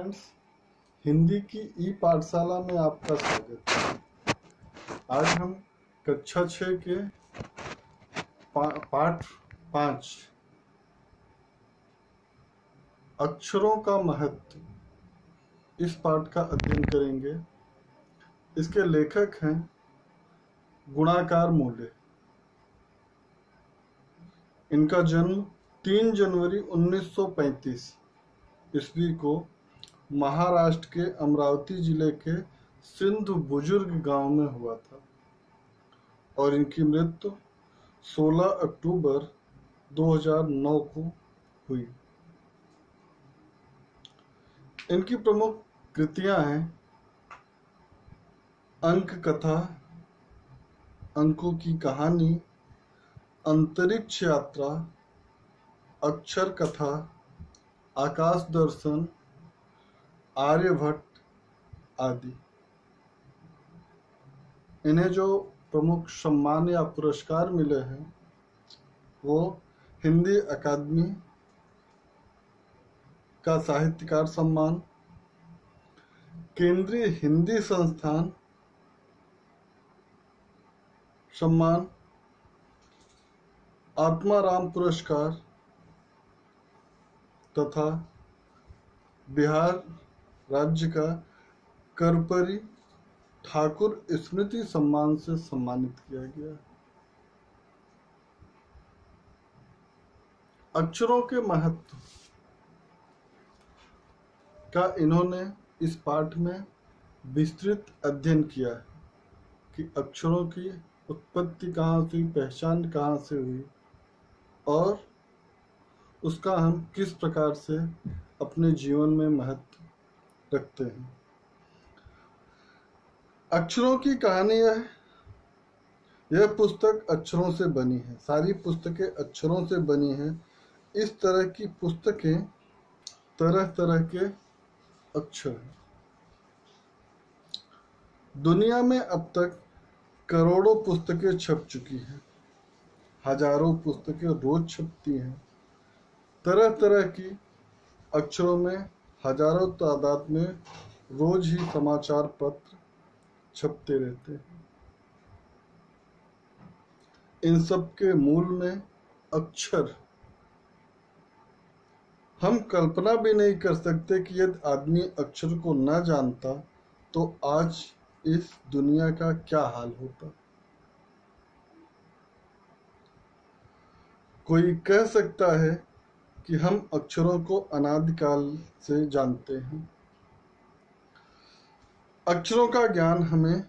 Friends, Hindi की ई पाठशाला में आपका स्वागत है। आज हम कक्षा 6 के पाठ 5 अक्षरों का महत्व इस पाठ का अध्ययन करेंगे। इसके लेखक हैं गुणाकार मूले। इनका जन्म 3 जनवरी 1935 ईस्वी को महाराष्ट्र के अमरावती जिले के सिंधु बुजुर्ग गांव में हुआ था और इनकी मृत्यु 16 अक्टूबर 2009 को हुई। इनकी प्रमुख कृतियां हैं अंक कथा, अंकों की कहानी, अंतरिक्ष यात्रा, अक्षर कथा, आकाश दर्शन, आर्यभट्ट आदि। इन्हें जो प्रमुख सम्मान या पुरस्कार मिले हैं वो हिंदी अकादमी का साहित्यकार सम्मान, केंद्रीय हिंदी संस्थान सम्मान, आत्माराम पुरस्कार तथा बिहार राज्य का कर्पूरी ठाकुर स्मृति सम्मान से सम्मानित किया गया। अक्षरों के महत्व का इन्होंने इस पाठ में विस्तृत अध्ययन किया है कि अक्षरों की उत्पत्ति कहाँ से हुई, पहचान कहाँ से हुई और उसका हम किस प्रकार से अपने जीवन में महत्व रखते हैं। अक्षरों की कहानी यह पुस्तक अक्षरों से बनी है। सारी पुस्तकें अक्षरों से बनी हैं। इस तरह की पुस्तकें तरह तरह के अक्षर हैं। दुनिया में अब तक करोड़ों पुस्तकें छप चुकी हैं। हजारों पुस्तकें रोज छपती हैं। तरह तरह की अक्षरों में हजारों तादाद में रोज ही समाचार पत्र छपते रहते हैं। इन सब के मूल में अक्षर। हम कल्पना भी नहीं कर सकते कि यदि आदमी अक्षर को न जानता तो आज इस दुनिया का क्या हाल होता। कोई कह सकता है कि हम अक्षरों को अनादिकाल से जानते हैं। अक्षरों का ज्ञान हमें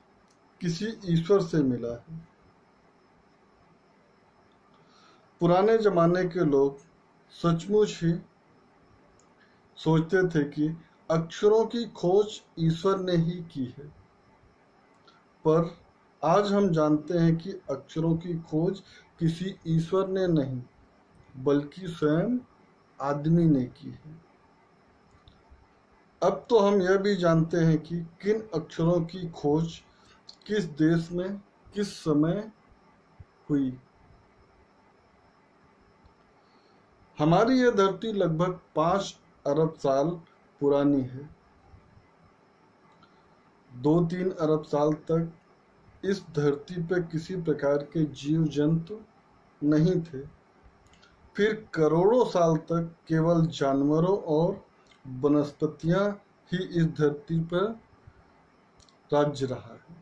किसी ईश्वर से मिला है। पुराने जमाने के लोग सचमुच ही सोचते थे कि अक्षरों की खोज ईश्वर ने ही की है, पर आज हम जानते हैं कि अक्षरों की खोज किसी ईश्वर ने नहीं बल्कि स्वयं आदमी ने की है। अब तो हम यह भी जानते हैं कि किन अक्षरों की खोज किस देश में किस समय हुई। हमारी यह धरती लगभग 5 अरब साल पुरानी है। 2-3 अरब साल तक इस धरती पर किसी प्रकार के जीव जंतु नहीं थे। फिर करोड़ों साल तक केवल जानवरों और वनस्पतियां ही इस धरती पर राज्य रहा है।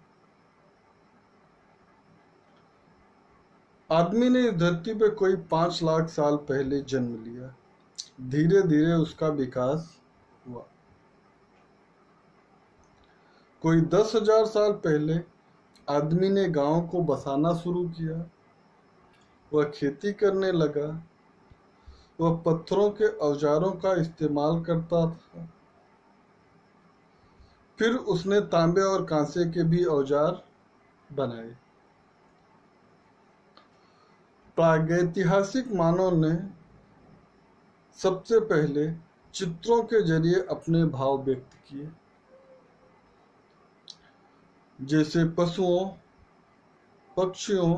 आदमी ने इस धरती पर कोई 5 लाख साल पहले जन्म लिया। धीरे धीरे उसका विकास हुआ। कोई 10,000 साल पहले आदमी ने गांव को बसाना शुरू किया। वह खेती करने लगा। वह पत्थरों के औजारों का इस्तेमाल करता था। फिर उसने तांबे और कांसे के भी औजार बनाए। प्रागैतिहासिक मानव ने सबसे पहले चित्रों के जरिए अपने भाव व्यक्त किए, जैसे पशुओं, पक्षियों,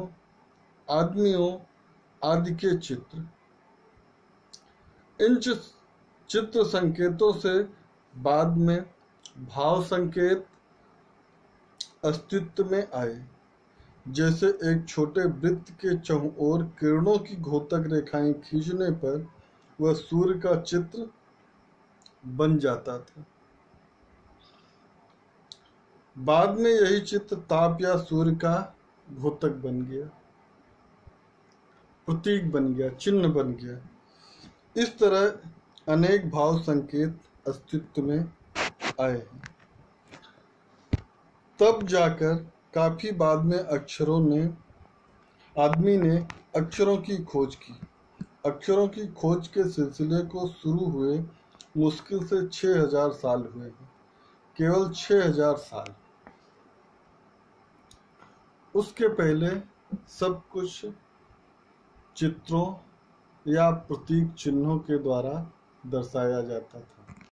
आदमियों आदि के चित्र। इन चित्र संकेतों से बाद में भाव संकेत अस्तित्व में आए, जैसे एक छोटे वृत्त के चहुं ओर किरणों की घोतक रेखाएं खींचने पर वह सूर्य का चित्र बन जाता था। बाद में यही चित्र ताप या सूर्य का घोतक बन गया, प्रतीक बन गया, चिन्ह बन गया। इस तरह अनेक भाव संकेत अस्तित्व में आए हैं। तब जाकर काफी बाद में आदमी ने अक्षरों की खोज की। अक्षरों की खोज के सिलसिले को शुरू हुए मुश्किल से 6000 साल हुए हैं, केवल 6000 साल। उसके पहले सब कुछ चित्रों या प्रतीक चिन्हों के द्वारा दर्शाया जाता था।